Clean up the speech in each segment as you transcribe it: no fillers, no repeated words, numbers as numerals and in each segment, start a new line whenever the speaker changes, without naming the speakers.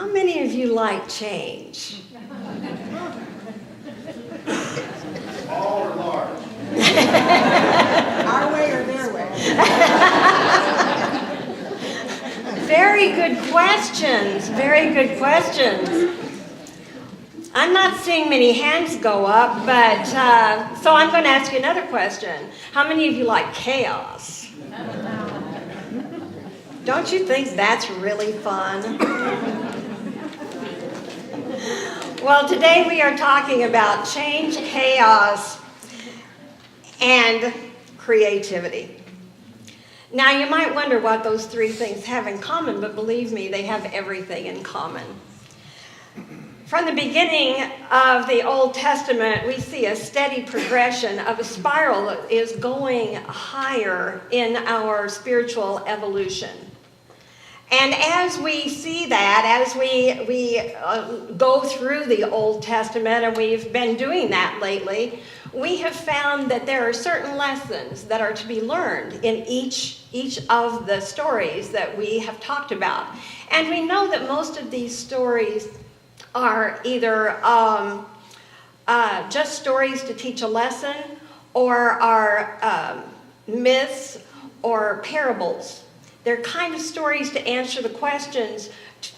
How many of you like change?
Small or large?
Our way or their way?
Very good questions. Very good questions. I'm not seeing many hands go up, but so I'm going to ask you another question. How many of you like chaos? Don't you think that's really fun? Well, today we are talking about change, chaos, and creativity. Now, you might wonder what those three things have in common, but believe me, they have everything in common. From the beginning of the Old Testament, we see a steady progression of a spiral that is going higher in our spiritual evolution. And as we see that, as we go through the Old Testament, and we've been doing that lately, we have found that there are certain lessons that are to be learned in each of the stories that we have talked about. And we know that most of these stories are either just stories to teach a lesson, or are myths or parables. They're kind of stories to answer the questions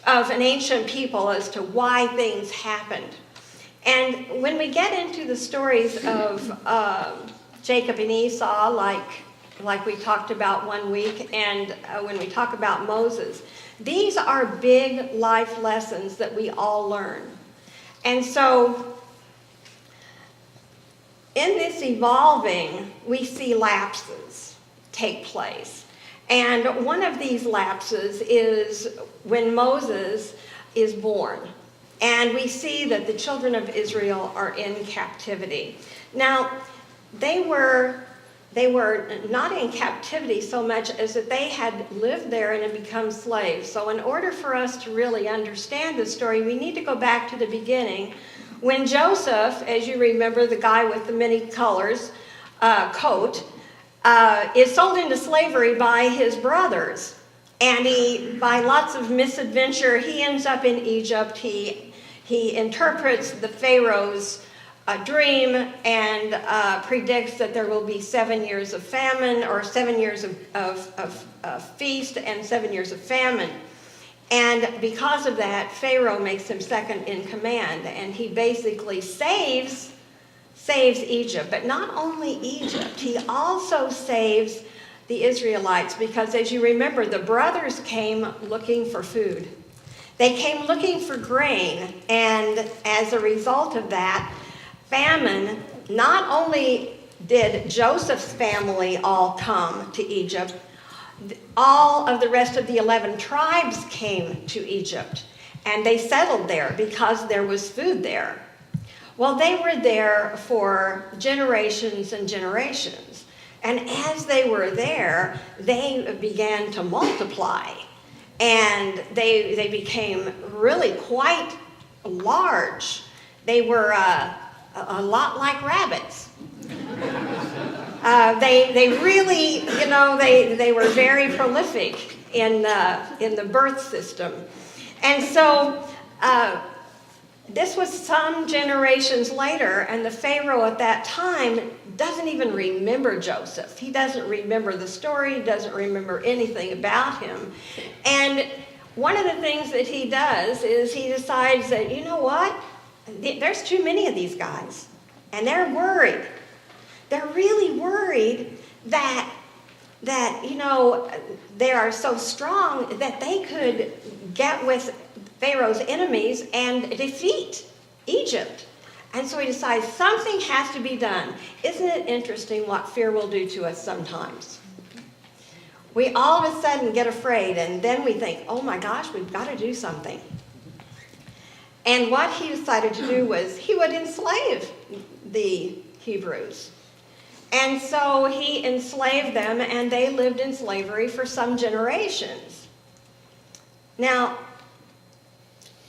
of an ancient people as to why things happened. And when we get into the stories of Jacob and Esau, like we talked about one week, and when we talk about Moses, these are big life lessons that we all learn. And so in this evolving, we see lapses take place. And one of these lapses is when Moses is born. And we see that the children of Israel are in captivity. Now, they were not in captivity so much as that they had lived there and had become slaves. So in order for us to really understand the story, we need to go back to the beginning when Joseph, as you remember, the guy with the many colors coat, is sold into slavery by his brothers. And by lots of misadventure, he ends up in Egypt. He interprets the Pharaoh's dream and predicts that there will be 7 years of famine, or 7 years of feast and 7 years of famine. And because of that, Pharaoh makes him second in command, and he basically saves Egypt. But not only Egypt, he also saves the Israelites, because as you remember, the brothers came looking for food. They came looking for grain, and as a result of that famine, not only did Joseph's family all come to Egypt, all of the rest of the 11 tribes came to Egypt, and they settled there because there was food there. Well, they were there for generations and generations. And as they were there, they began to multiply. And they became really quite large. They were a lot like rabbits. They really, they were very prolific in the birth system. And so this was some generations later, and the Pharaoh at that time doesn't even remember Joseph. He doesn't remember the story, doesn't remember anything about him. And one of the things that he does is he decides that, you know what? There's too many of these guys, and they're worried. They're really worried that they are so strong that they could get with Pharaoh's enemies and defeat Egypt. And so he decides something has to be done. Isn't it interesting what fear will do to us sometimes? We all of a sudden get afraid, and then we think, oh my gosh, we've got to do something. And what he decided to do was he would enslave the Hebrews. And so he enslaved them, and they lived in slavery for some generations. Now,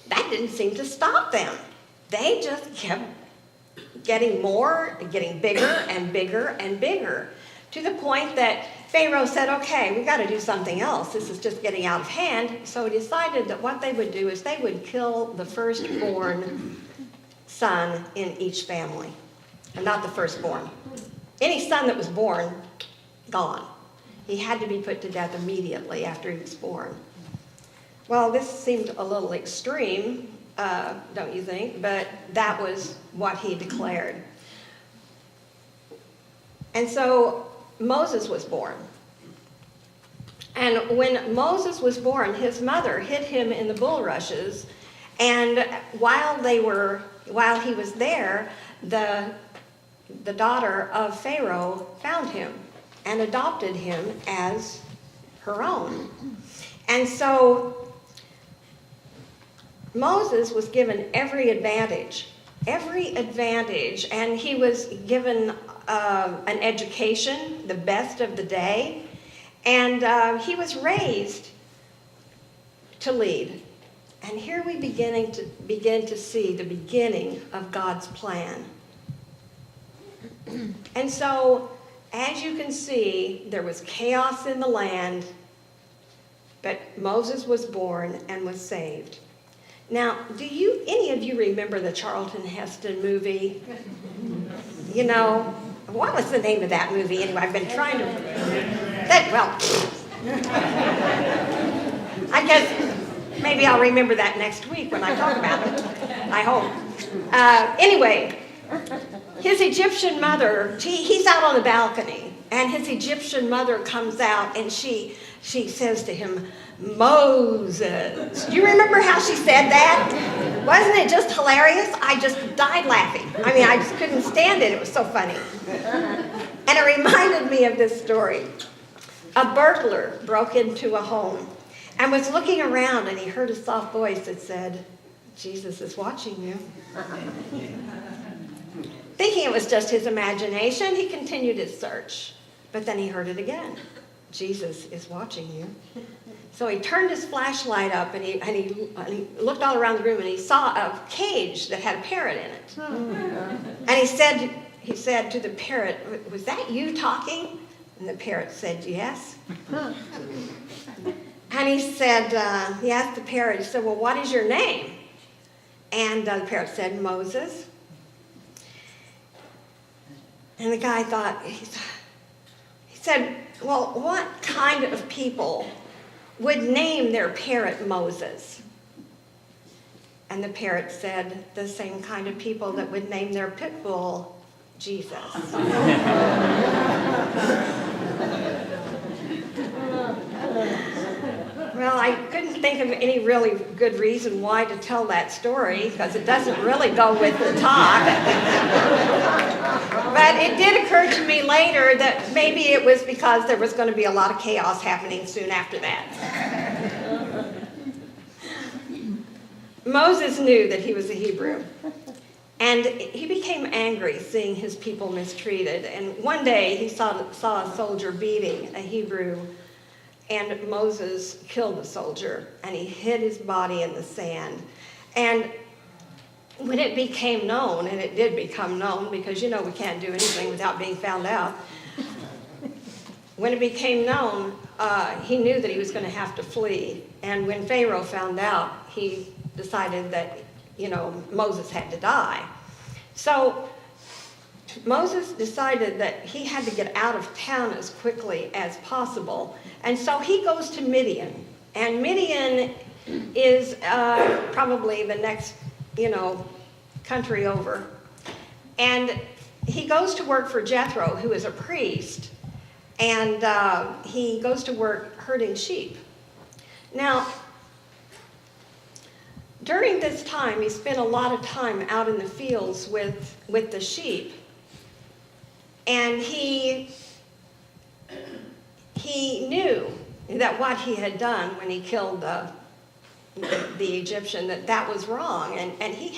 that didn't seem to stop them. They just kept getting bigger and bigger and bigger, to the point that Pharaoh said, okay, we got to do something else. This is just getting out of hand. So he decided that what they would do is they would kill the firstborn son in each family. And not the firstborn. Any son that was born, gone. He had to be put to death immediately after he was born. Well, this seemed a little extreme, don't you think? But that was what he declared. And so Moses was born. And when Moses was born, his mother hid him in the bulrushes. And while he was there, the daughter of Pharaoh found him and adopted him as her own. And so Moses was given every advantage, and he was given an education, the best of the day, and he was raised to lead. And here we begin to see the beginning of God's plan. And so, as you can see, there was chaos in the land, but Moses was born and was saved. Now, do any of you remember the Charlton Heston movie? You know, what was the name of that movie anyway? I've been trying to... I guess maybe I'll remember that next week when I talk about it. I hope. Anyway, his Egyptian mother, he's out on the balcony, and his Egyptian mother comes out, and she says to him, Moses. Do you remember how she said that? Wasn't it just hilarious? I just died laughing. I mean, I just couldn't stand it. It was so funny. And it reminded me of this story. A burglar broke into a home and was looking around, and he heard a soft voice that said, Jesus is watching you. Thinking it was just his imagination, he continued his search. But then he heard it again. Jesus is watching you. So he turned his flashlight up, and he looked all around the room, and he saw a cage that had a parrot in it. And he said to the parrot, was that you talking? And the parrot said, yes. And he said, he asked the parrot, he said, well, what is your name? And the parrot said, Moses. And the guy thought, he said, well, what kind of people would name their parrot Moses? And the parrot said, the same kind of people that would name their pit bull Jesus. Well, I couldn't think of any really good reason why to tell that story, because it doesn't really go with the talk. But it did occur to me later that maybe it was because there was going to be a lot of chaos happening soon after that. Moses knew that he was a Hebrew, and he became angry seeing his people mistreated. And one day he saw a soldier beating a Hebrew, and Moses killed the soldier, and he hid his body in the sand. And when it became known, and it did become known, because you know we can't do anything without being found out. When it became known, he knew that he was going to have to flee. And when Pharaoh found out, he decided that, Moses had to die. So Moses decided that he had to get out of town as quickly as possible. And so he goes to Midian. And Midian is probably the next, country over. And he goes to work for Jethro, who is a priest. And he goes to work herding sheep. Now, during this time, he spent a lot of time out in the fields with the sheep. And he knew that what he had done when he killed the Egyptian, that was wrong. And he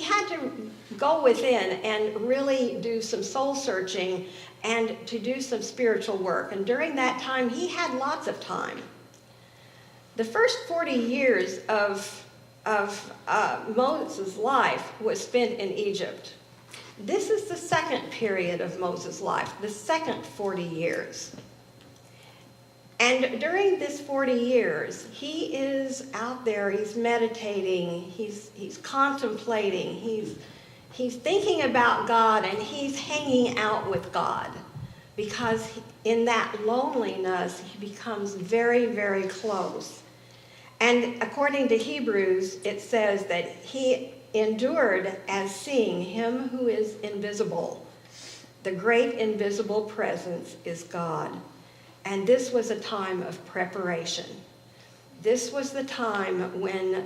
had to go within and really do some soul searching and to do some spiritual work. And during that time, he had lots of time. The first 40 years of Moses' life was spent in Egypt. This is the second period of Moses' life, the second 40 years. And during this 40 years, he is out there, he's meditating, he's contemplating, he's thinking about God, and he's hanging out with God. Because in that loneliness, he becomes very, very close. And according to Hebrews, it says that he endured as seeing him who is invisible. The great invisible presence is God. And this was a time of preparation. This was the time when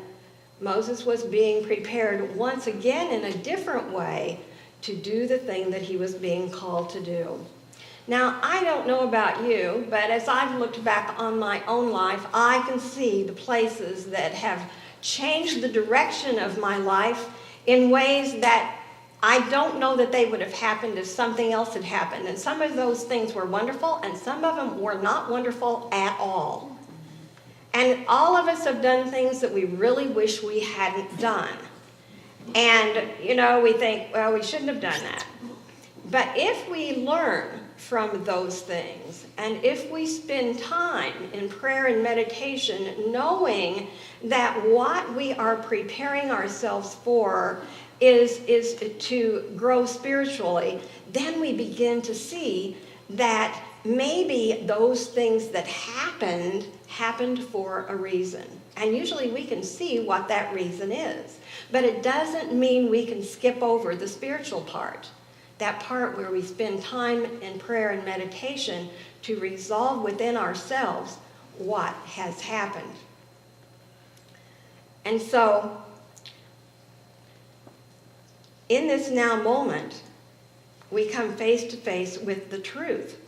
Moses was being prepared once again in a different way to do the thing that he was being called to do. Now, I don't know about you, but as I've looked back on my own life, I can see the places that have changed the direction of my life in ways that I don't know that they would have happened if something else had happened. And some of those things were wonderful, and some of them were not wonderful at all. And all of us have done things that we really wish we hadn't done. And, we think, well, we shouldn't have done that. But if we learn from those things, and if we spend time in prayer and meditation knowing that what we are preparing ourselves for is to grow spiritually, then we begin to see that maybe those things that happened for a reason. And usually we can see what that reason is. But it doesn't mean we can skip over the spiritual part. That part where we spend time in prayer and meditation to resolve within ourselves what has happened. And so, in this now moment, we come face to face with the truth.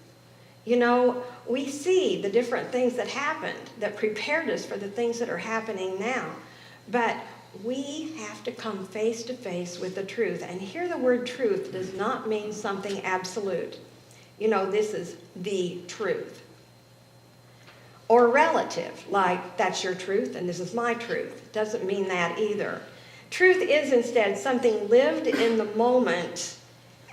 We see the different things that happened that prepared us for the things that are happening now. But we have to come face to face with the truth. And here the word truth does not mean something absolute. This is the truth. Or relative, like that's your truth and this is my truth. Doesn't mean that either. Truth is instead something lived in the moment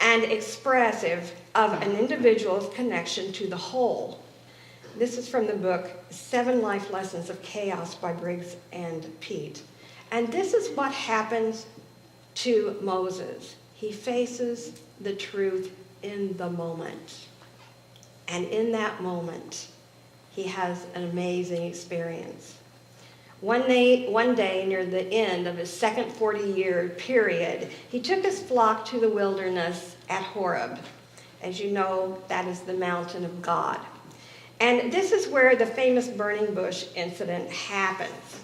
and expressive of an individual's connection to the whole. This is from the book 7 Life Lessons of Chaos by Briggs and Pete. And this is what happens to Moses. He faces the truth in the moment. And in that moment, he has an amazing experience. One day near the end of his second 40-year period, he took his flock to the wilderness at Horeb. As you know, that is the mountain of God. And this is where the famous burning bush incident happens.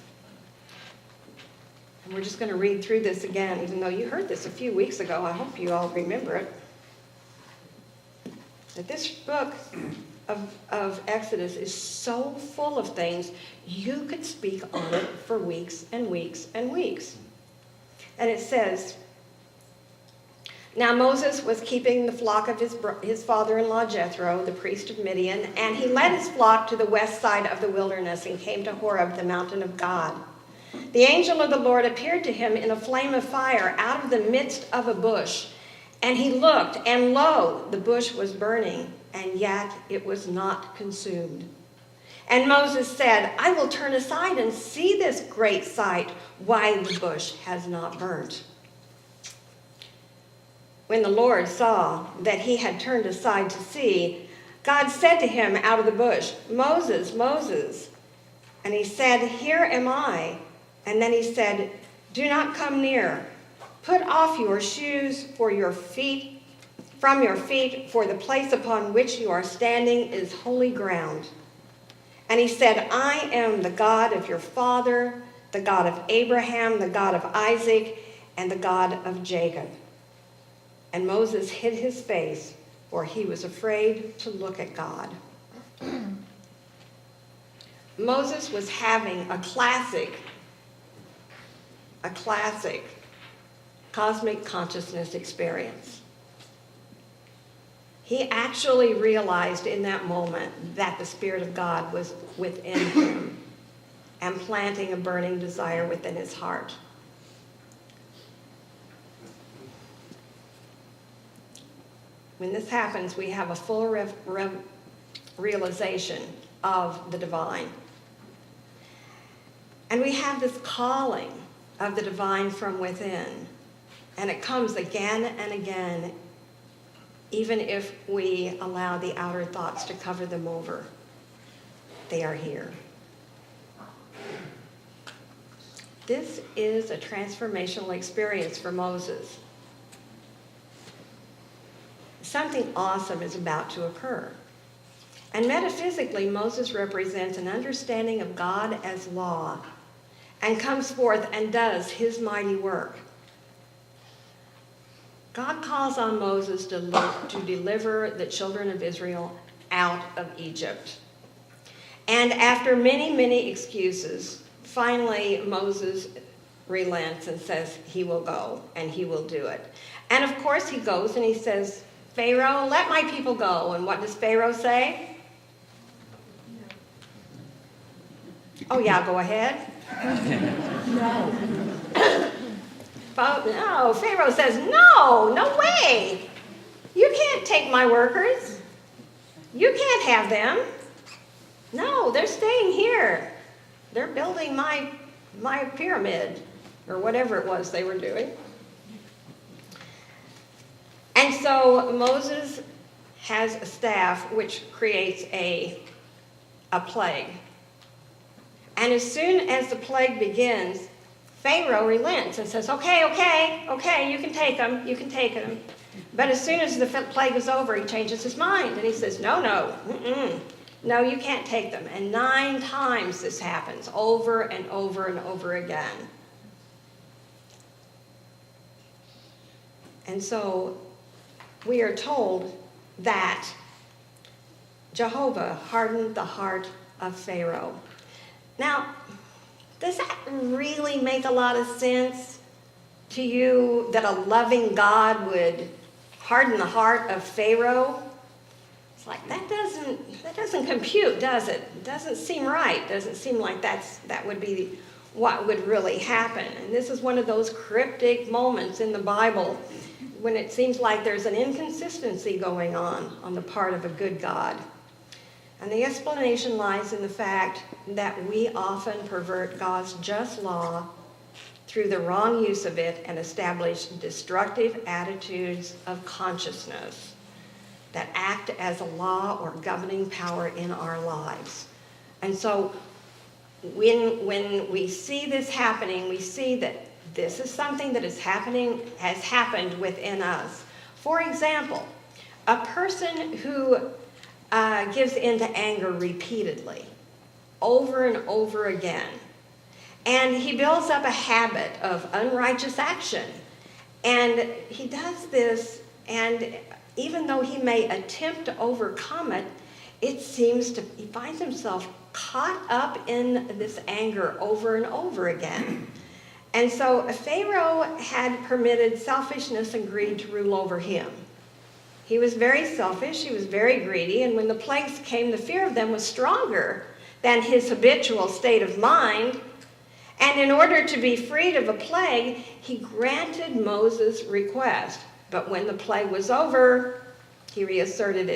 And we're just going to read through this again, even though you heard this a few weeks ago. I hope you all remember it. That this book of Exodus is so full of things, you could speak on it for weeks and weeks and weeks. And it says, now Moses was keeping the flock of his father-in-law Jethro, the priest of Midian, and he led his flock to the west side of the wilderness and came to Horeb, the mountain of God. The angel of the Lord appeared to him in a flame of fire out of the midst of a bush. And he looked, and lo, the bush was burning, and yet it was not consumed. And Moses said, I will turn aside and see this great sight, why the bush has not burnt. When the Lord saw that he had turned aside to see, God said to him out of the bush, Moses, Moses. And he said, here am I. And then he said, do not come near. Put off your shoes from your feet, for the place upon which you are standing is holy ground. And he said, I am the God of your father, the God of Abraham, the God of Isaac, and the God of Jacob. And Moses hid his face, for he was afraid to look at God. Moses was having a classic cosmic consciousness experience. He actually realized in that moment that the Spirit of God was within him and planting a burning desire within his heart. When this happens, we have a full realization of the divine. And we have this calling of the divine from within. And it comes again and again, even if we allow the outer thoughts to cover them over. They are here. This is a transformational experience for Moses. Something awesome is about to occur. And metaphysically, Moses represents an understanding of God as law and comes forth and does his mighty work. God calls on Moses to deliver the children of Israel out of Egypt. And after many, many excuses, finally Moses relents and says he will go and he will do it. And of course he goes and he says, Pharaoh, let my people go. And what does Pharaoh say? Oh yeah, go ahead. No, Pharaoh says, no way. You can't take my workers. You can't have them. No, they're staying here. They're building my pyramid, or whatever it was they were doing. And so Moses has a staff which creates a plague. And as soon as the plague begins, Pharaoh relents and says, okay, you can take them. But as soon as the plague is over, he changes his mind. And he says, no, you can't take them. And 9 times this happens, over and over and over again. And so we are told that Jehovah hardened the heart of Pharaoh. Now, does that really make a lot of sense to you, that a loving God would harden the heart of Pharaoh? It's like, that doesn't compute, does it? It doesn't seem right. It doesn't seem like that would be what would really happen. And this is one of those cryptic moments in the Bible when it seems like there's an inconsistency going on the part of a good God. And the explanation lies in the fact that we often pervert God's just law through the wrong use of it and establish destructive attitudes of consciousness that act as a law or governing power in our lives. And so when we see this happening, we see that this is something that has happened within us. For example, a person who gives in to anger repeatedly, over and over again. And he builds up a habit of unrighteous action. And he does this, and even though he may attempt to overcome it, he finds himself caught up in this anger over and over again. And so Pharaoh had permitted selfishness and greed to rule over him. He was very selfish, he was very greedy, and when the plagues came, the fear of them was stronger than his habitual state of mind. And in order to be freed of a plague, he granted Moses' request. But when the plague was over, he reasserted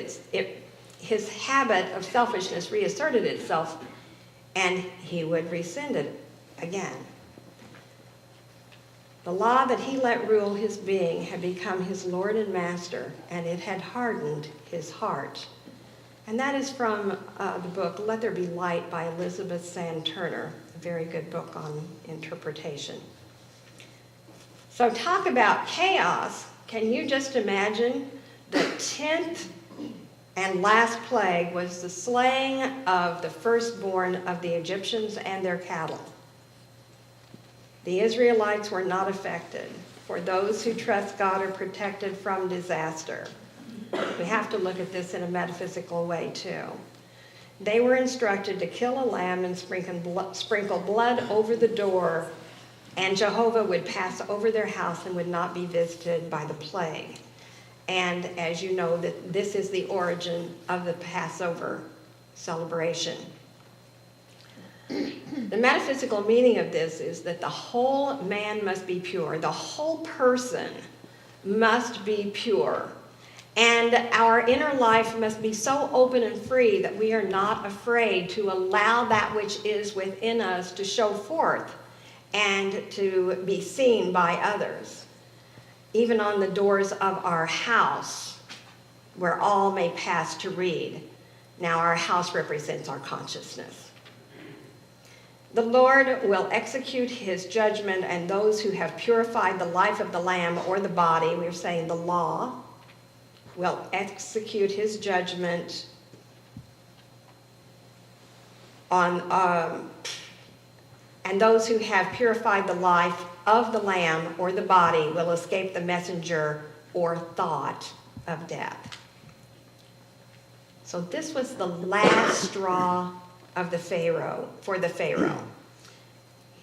his habit of selfishness reasserted itself, and he would rescind it again. The law that he let rule his being had become his Lord and Master, and it had hardened his heart. And that is from the book Let There Be Light by Elizabeth Sand Turner, a very good book on interpretation. So talk about chaos. Can you just imagine the 10th and last plague was the slaying of the firstborn of the Egyptians and their cattle. The Israelites were not affected, for those who trust God are protected from disaster. We have to look at this in a metaphysical way too. They were instructed to kill a lamb and sprinkle blood over the door, and Jehovah would pass over their house and would not be visited by the plague. And as you know, that this is the origin of the Passover celebration. The metaphysical meaning of this is that the whole man must be pure. The whole person must be pure. And our inner life must be so open and free that we are not afraid to allow that which is within us to show forth and to be seen by others. Even on the doors of our house, where all may pass to read. Now our house represents our consciousness. The Lord will execute his judgment, and those who have purified the life of the Lamb or the body, we're saying the law, will execute his judgment on, and those who have purified the life of the Lamb or the body will escape the messenger or thought of death. So this was the last straw of the Pharaoh, for the Pharaoh.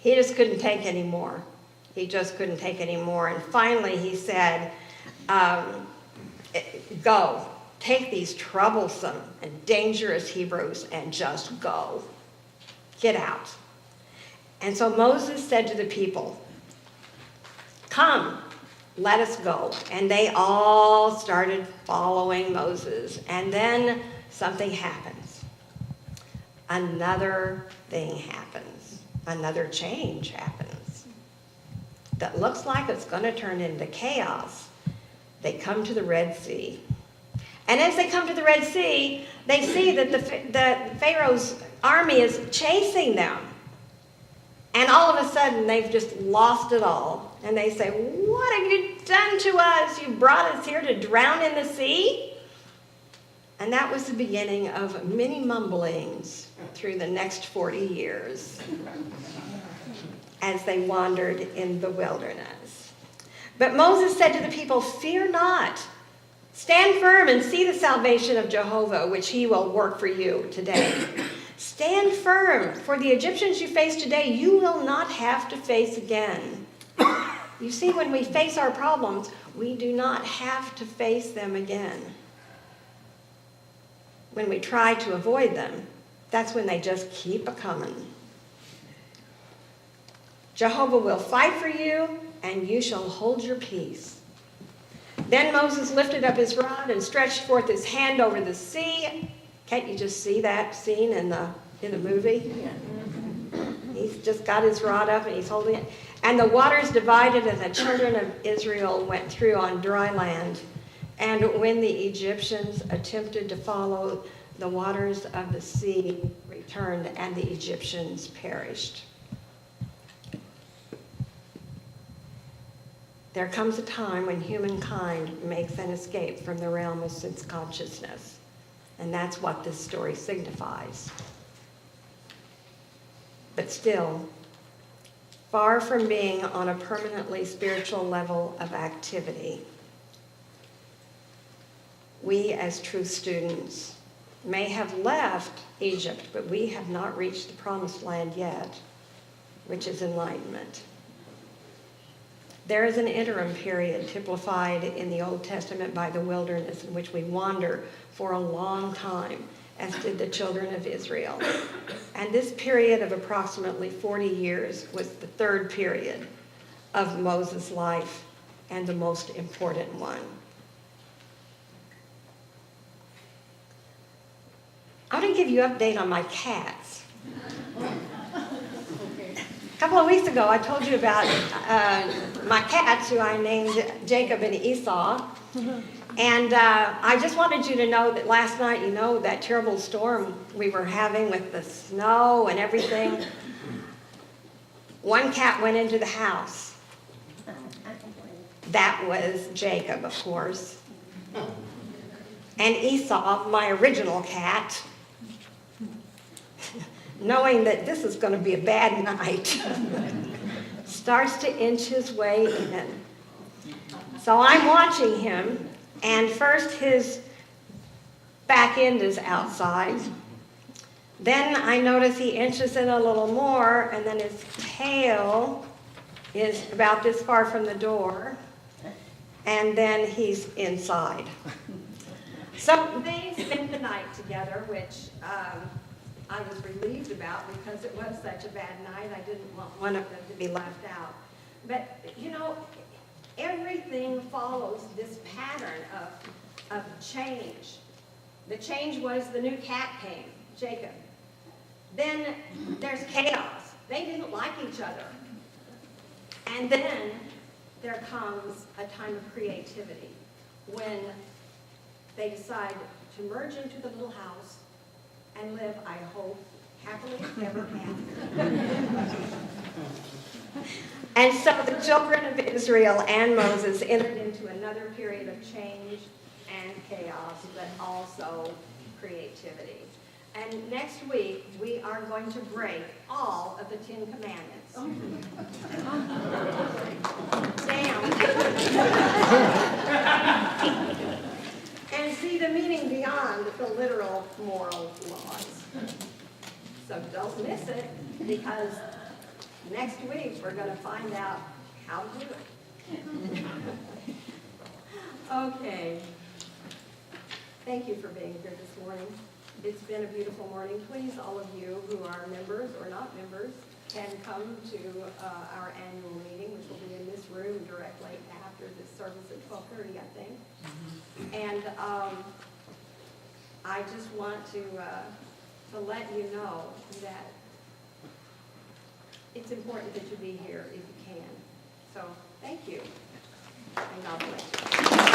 He just couldn't take any more. He just couldn't take any more. And finally he said, go, take these troublesome and dangerous Hebrews and just go. Get out. And so Moses said to the people, come, let us go. And they all started following Moses. And then something happens. Another thing happens. Another change happens. That looks like it's going to turn into chaos. They come to the Red Sea. And as they come to the Red Sea, they see that the Pharaoh's army is chasing them. And all of a sudden, they've just lost it all. And they say, what have you done to us? You brought us here to drown in the sea? And that was the beginning of many mumblings through the next 40 years as they wandered in the wilderness. But Moses said to the people, fear not. Stand firm and see the salvation of Jehovah, which he will work for you today. Stand firm, for the Egyptians you face today, you will not have to face again. You see, when we face our problems, we do not have to face them again. When we try to avoid them, that's when they just keep a-coming. Jehovah will fight for you, and you shall hold your peace. Then Moses lifted up his rod and stretched forth his hand over the sea. Can't you just see that scene in the movie? He's just got his rod up and he's holding it. And the waters divided, and the children of Israel went through on dry land. And when the Egyptians attempted to follow, the waters of the sea returned, and the Egyptians perished. There comes a time when humankind makes an escape from the realm of sense consciousness. And that's what this story signifies. But still, far from being on a permanently spiritual level of activity, we as true students may have left Egypt, but we have not reached the promised land yet, which is enlightenment. There is an interim period typified in the Old Testament by the wilderness in which we wander for a long time, as did the children of Israel. And this period of approximately 40 years was the third period of Moses' life and the most important one. I'm going to give you an update on my cats. A couple of weeks ago, I told you about my cats, who I named Jacob and Esau. And I just wanted you to know that last night, you know, that terrible storm we were having with the snow and everything. One cat went into the house. That was Jacob, of course. And Esau, my original cat, knowing that this is going to be a bad night, starts to inch his way in. So I'm watching him, and first his back end is outside. Then I notice he inches in a little more, and then his tail is about this far from the door, and then he's inside. So they spent the night together, which I was relieved about because it was such a bad night. I didn't want one of them to be left out. But, you know, everything follows this pattern of change. The change was the new cat came, Jacob. Then there's chaos. They didn't like each other. And then there comes a time of creativity when they decide to merge into the little house and live, I hope, happily ever after. And so the children of Israel and Moses entered into another period of change and chaos, but also creativity. And next week, we are going to break all of the 10 Commandments. Down. And see the meaning beyond the literal moral laws. So don't miss it, because next week we're going to find out how to do it. Okay. Thank you for being here this morning. It's been a beautiful morning. Please, all of you who are members or not members can come to our annual meeting, which will be in this room directly after this service at 12:30, I think. And I just want to let you know that it's important that you be here if you can. So thank you, and God bless you.